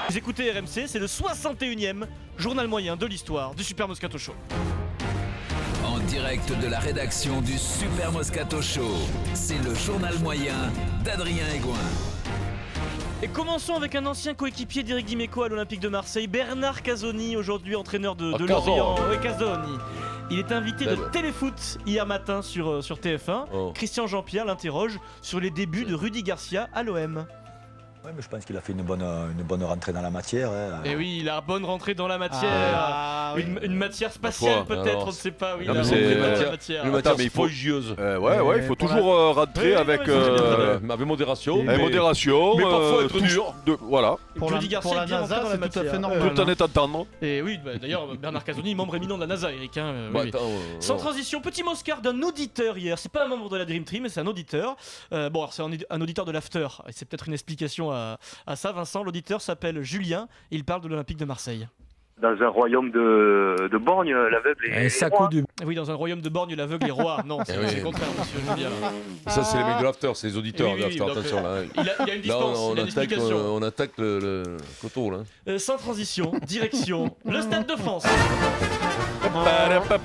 Vous écoutez RMC, c'est le 61e journal moyen de l'histoire du Super Moscato Show. En direct de la rédaction du Super Moscato Show, c'est le journal moyen d'Adrien Egoin. Et commençons avec un ancien coéquipier d'Éric Dimeco à l'Olympique de Marseille, Bernard Casoni, aujourd'hui entraîneur de Lorient. Oui, Casoni. Il est invité de Téléfoot hier matin sur TF1. Christian Jean-Pierre l'interroge sur les débuts de Rudy Garcia à l'OM. Oui, mais je pense qu'il a fait une bonne rentrée dans la matière. Hein. Et oui, il a une bonne rentrée dans la matière. Une matière spatiale peut-être, on ne sait pas. Oui, non, il a c'est rentré dans la matière. Une matière spongieuse. Il faut toujours rentrer avec modération. Avec modération. Mais parfois être dur. Voilà. Rudy Garcia est bien rentré dans la matière. Tout en étant tendre. Et oui, d'ailleurs, Bernard Casoni, membre éminent de la NASA, Eric. Sans transition, petit moscar d'un auditeur hier. C'est pas un membre de la Dream Team, mais c'est un auditeur. Alors c'est un auditeur de l'After. Et c'est peut-être une explication à ça, Vincent. L'auditeur s'appelle Julien et il parle de l'Olympique de Marseille. Dans un royaume de borgne, l'aveugle est roi. Oui, dans un royaume de borgne, l'aveugle est roi. Non, c'est le contraire, monsieur Julien. Ça, c'est les mecs de l'After, c'est les auditeurs de l'After, attention. Là. Il y a une dispense, il y a une explication. On attaque le coteau, là. Sans transition, direction le Stade de France. Le Stade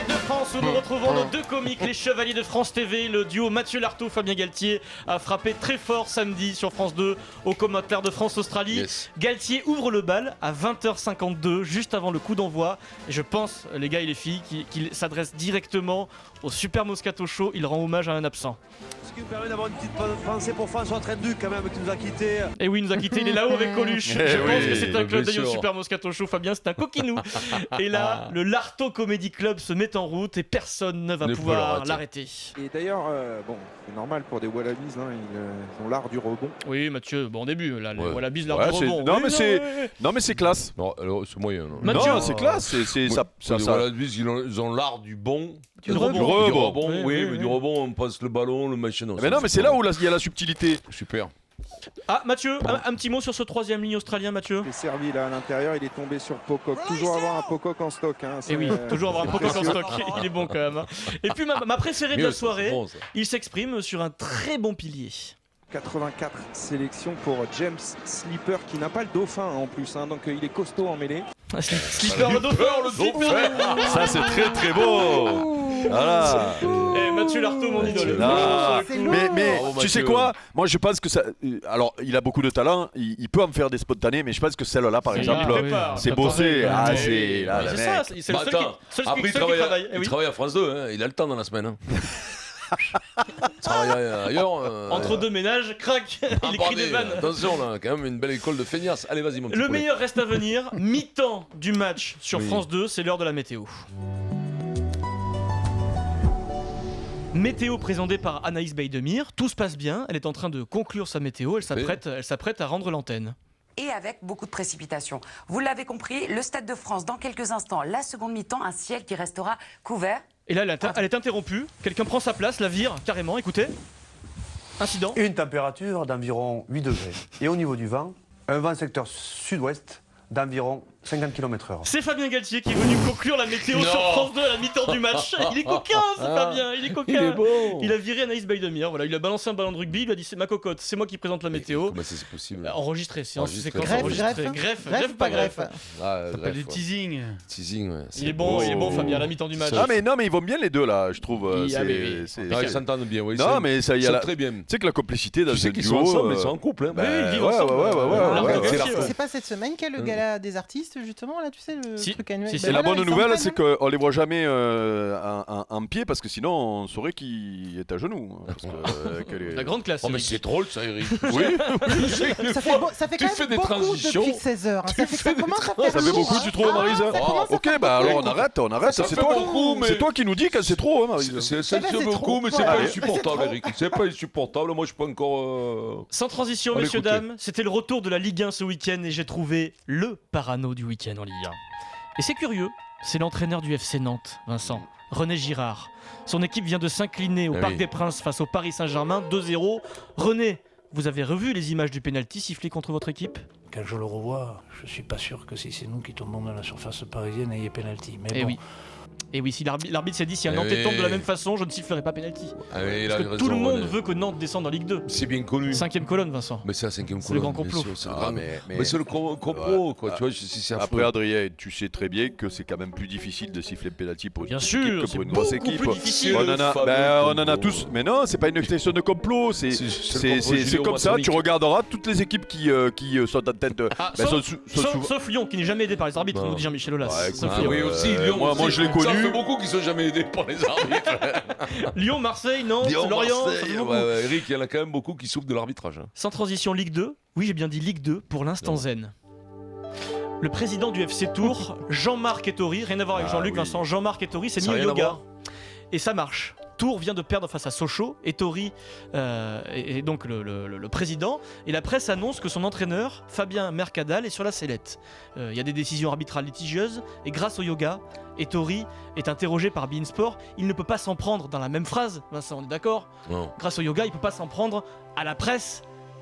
de France où nous retrouvons nos deux comiques, les Chevaliers de France TV. Le duo Mathieu Lartaud, Fabien Galtier a frappé très fort samedi sur France 2 au commentaire de France-Australie. Yes. Galtier ouvre le bal à 20h52, juste avant le coup d'envoi. Et je pense, les gars et les filles, qu'il s'adresse directement au Super Moscato Show. Il rend hommage à un absent. Ce qui nous permet d'avoir une petite pensée pour François Trenduc quand même, qui nous a quittés. Et oui, il nous a quittés, il est là-haut avec Coluche. Je pense que c'est un club d'œil au Super Moscato Show, Fabien, c'est un coquinou. Et là, le Lartaud Comedy Club se met en route et personne ne va pouvoir l'arrêter. Et d'ailleurs, c'est normal pour des Wallabies, hein, ils ont l'art du rebond. Oui, Mathieu, bon début, là, les Wallabies, l'art du rebond. Non, mais c'est classe. Non, c'est moyen. Non, c'est classe. Les Wallabies, ils ont l'art du bon. Du rebond. Oui, mais du rebond, on passe le ballon, le machin. Mais non, mais c'est là où il y a la subtilité. Super. Ah, Mathieu, un petit mot sur ce troisième ligne australien, Mathieu. Il est servi là à l'intérieur, il est tombé sur Pocock. Toujours avoir un Pocock en stock. Hein, et oui, toujours avoir un Pocock en stock. Il est bon quand même. Et puis ma préférée de la soirée, il s'exprime sur un très bon pilier. 84 sélections pour James Slipper qui n'a pas le dauphin en plus, hein, donc il est costaud en mêlée. Slipper le dauphin. Ça c'est très très beau. Voilà. Mathieu Lartaud, mon idole. Mais tu sais quoi? Moi je pense que ça. Alors il a beaucoup de talent, il peut en faire des spontanés, mais je pense que celle-là par exemple, c'est bossé. C'est ça, c'est le seul qui travaille. Il travaille à France 2, il a le temps dans la semaine. Ailleurs, entre deux ménages, crac, il écrit des vannes. Attention là, quand même une belle école de feignasse. Allez, vas-y mon petit. Le meilleur reste à venir. Mi-temps du match sur France 2, c'est l'heure de la météo. Météo présentée par Anaïs Baydemir. Tout se passe bien, elle est en train de conclure sa météo, elle s'apprête à rendre l'antenne. Et avec beaucoup de précipitations. Vous l'avez compris, le Stade de France dans quelques instants, la seconde mi-temps, un ciel qui restera couvert. Et là, elle est interrompue, quelqu'un prend sa place, la vire carrément, écoutez. Incident. Une température d'environ 8 degrés. Et au niveau du vent, un vent secteur sud-ouest d'environ 50 km/h. C'est Fabien Galtier qui est venu conclure la météo sur France 2 à la mi-temps du match. Il est coquin, c'est Fabien, il est coquin. Il est bon. Il a viré Anaïs Baydemir, voilà, il a balancé un ballon de rugby, il a dit c'est ma cocotte, c'est moi qui présente la météo. Comment c'est possible? Enregistré, séquence enregistrée. Greffe ou pas greffe? Ça s'appelle du teasing. Teasing, ouais. Il est bon Fabien, à la mi-temps du match. Ah mais non, mais ils vont bien les deux là, je trouve. Ils s'entendent bien, oui. Non mais ça y a très bien. Tu sais que la complicité dans ce duo. Ils sont ensemble, ils sont en couple. Oui, ils vivent ensemble. C'est pas cette semaine qu'il y a le gala des artistes justement là, tu sais, le truc annuel. Et la bonne nouvelle, c'est qu'on les voit jamais en pied parce que sinon on saurait qui est à genoux. La grande classe. Oh mais c'est drôle ça, Eric. Oui. Ça fait quand même beaucoup depuis 16h. Ça commence à faire. Ça fait beaucoup, tu trouves, Maryse? Ok, bah alors on arrête. C'est toi qui nous dis que c'est trop, Maryse. C'est beaucoup, mais c'est pas insupportable, Eric. C'est pas insupportable. Moi, je suis pas encore. Sans transition, messieurs, dames, c'était le retour de la Ligue 1 ce week-end et j'ai trouvé le parano du week-end en Ligue 1. Et c'est curieux, c'est l'entraîneur du FC Nantes, Vincent, René Girard. Son équipe vient de s'incliner au Parc des Princes face au Paris Saint-Germain, 2-0. René, vous avez revu les images du pénalty sifflé contre votre équipe ? quand je le revois, je suis pas sûr que si c'est nous qui tombons dans la surface parisienne, il y ait pénalty. Mais Et bon. oui. Et oui, si l'arbitre s'est dit si un Nantais tombe de la même façon, je ne sifflerai pas pénalty. Parce que tout le monde veut que Nantes descende en Ligue 2. C'est bien connu. 5ème colonne, Vincent. Mais c'est la 5ème colonne. C'est le grand complot. Mais c'est le complot, quoi. Tu vois, c'est après, Adrien, tu sais très bien que c'est quand même plus difficile de siffler le penalty pour une Bien équipe sûr, que pour une grosse équipe. Plus difficile. On en a tous. Mais non, c'est pas une question de complot. C'est comme ça. Tu regarderas toutes les équipes qui sont en tête de. Sauf Lyon, qui n'est jamais aidé par les arbitres, nous dit Jean-Michel Aulas. Oui, aussi. Lyon, moi je l'ai connu. Ça fait beaucoup qui sont jamais aidés par les arbitres. Lyon, Marseille, Nantes, Lorient. Eric, il y en a quand même beaucoup qui souffrent de l'arbitrage. Sans transition, Ligue 2. Oui, j'ai bien dit Ligue 2 pour l'instant zen. Le président du FC Tours, Jean-Marc Ettori, rien à voir avec Jean-Luc, Vincent, Jean-Marc Ettori, s'est mis au yoga. Et ça marche. Tours vient de perdre face à Sochaux. Ettori est donc le président. Et la presse annonce que son entraîneur, Fabien Mercadal, est sur la sellette. Il y a des décisions arbitrales litigieuses. Et grâce au yoga, Ettori est interrogé par beIN Sport. Il ne peut pas s'en prendre dans la même phrase. Vincent, on est d'accord ? Grâce au yoga, il ne peut pas s'en prendre à la presse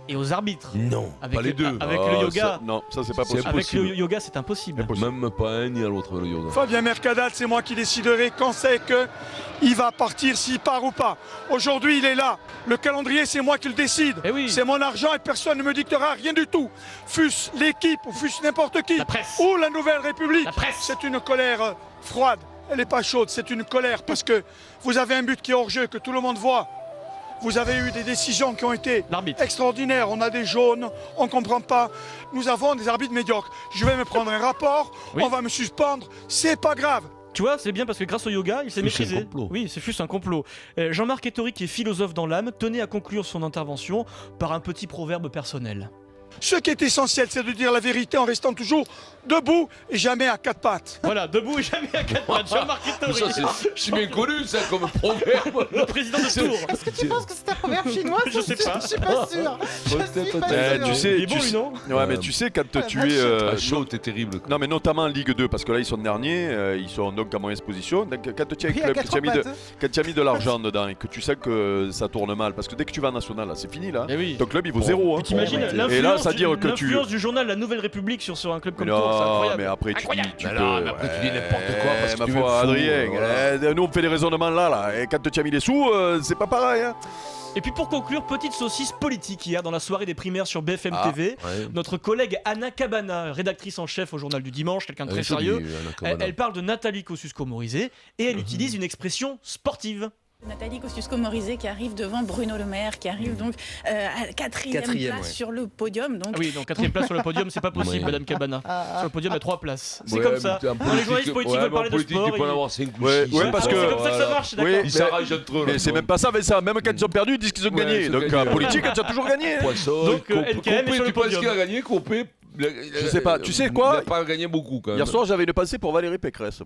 et aux arbitres. Non, avec pas les deux. Avec le yoga. Ça c'est pas possible. Avec le yoga, c'est impossible. Même pas un ni à l'autre, le yoga. Fabien Mercadal, c'est moi qui déciderai quand c'est qu'il va partir, s'il part ou pas. Aujourd'hui, il est là. Le calendrier, c'est moi qui le décide. C'est mon argent et personne ne me dictera rien du tout. Fût-ce l'équipe ou fût-ce n'importe qui. Ou la Nouvelle République. C'est une colère froide. Elle n'est pas chaude, c'est une colère parce que vous avez un but qui est hors jeu, que tout le monde voit. Vous avez eu des décisions qui ont été extraordinaires. On a des jaunes, on ne comprend pas. Nous avons des arbitres médiocres. Je vais me prendre un rapport, on va me suspendre, c'est pas grave. Tu vois, c'est bien parce que grâce au yoga, il s'est maîtrisé. Oui, c'est juste un complot. Jean-Marc Ettori, qui est philosophe dans l'âme, tenait à conclure son intervention par un petit proverbe personnel. Ce qui est essentiel, c'est de dire la vérité en restant toujours debout et jamais à quatre pattes. Voilà, debout et jamais à quatre pattes. Jean-Marc Ettori. C'est bien connu, ça, comme proverbe. Le président de Tours. Est-ce que tu penses que c'est un proverbe chinois? Je sais pas. Je suis pas sûr. Tu sais, il est bon, lui, non? Ouais, mais tu sais, quand tu es. Chaud, t'es terrible. Non, mais notamment en Ligue 2, parce que là, ils sont derniers, ils sont donc en mauvaise position. Donc, quand tu as un club, quand tu as mis de l'argent dedans et que tu sais que ça tourne mal, parce que dès que tu vas en national, là, c'est fini, là. Ton club, il vaut zéro. T'imagines l'influence du journal La Nouvelle République sur un club comme Tours, c'est incroyable. Mais après, tu dis n'importe quoi parce que tu veux Adrien, nous on fait des raisonnements là, et quand tu as mis les sous, c'est pas pareil. Hein. Et puis pour conclure, petite saucisse politique hier dans la soirée des primaires sur BFM TV. Notre collègue Anna Cabana, rédactrice en chef au journal du dimanche, quelqu'un de très sérieux, elle parle de Nathalie Kosciusko-Morizet et elle utilise une expression sportive. Nathalie Kosciusko-Morizet qui arrive devant Bruno Le Maire, qui arrive donc à quatrième place sur le podium. Donc... Oui, donc 4e place sur le podium, c'est pas possible, Madame Cabana. Sur le podium, il y a 3 places. C'est comme ça. Quand les journalistes politiques veulent parler de sport, il peut en avoir 5 ou 6. Parce que c'est comme ça que ça marche, d'accord. Ils s'arrachent entre eux. Mais c'est même pas ça, même quand ils ont perdu, ils disent qu'ils ont gagné. Donc politique, tu as toujours gagné. Donc LKM est sur le podium. Tu penses qu'il a gagné, Coupé? Je sais pas. Tu sais quoi? Il n'a pas gagné beaucoup quand même. Hier soir, j'avais une pensée pour Valérie Pécresse.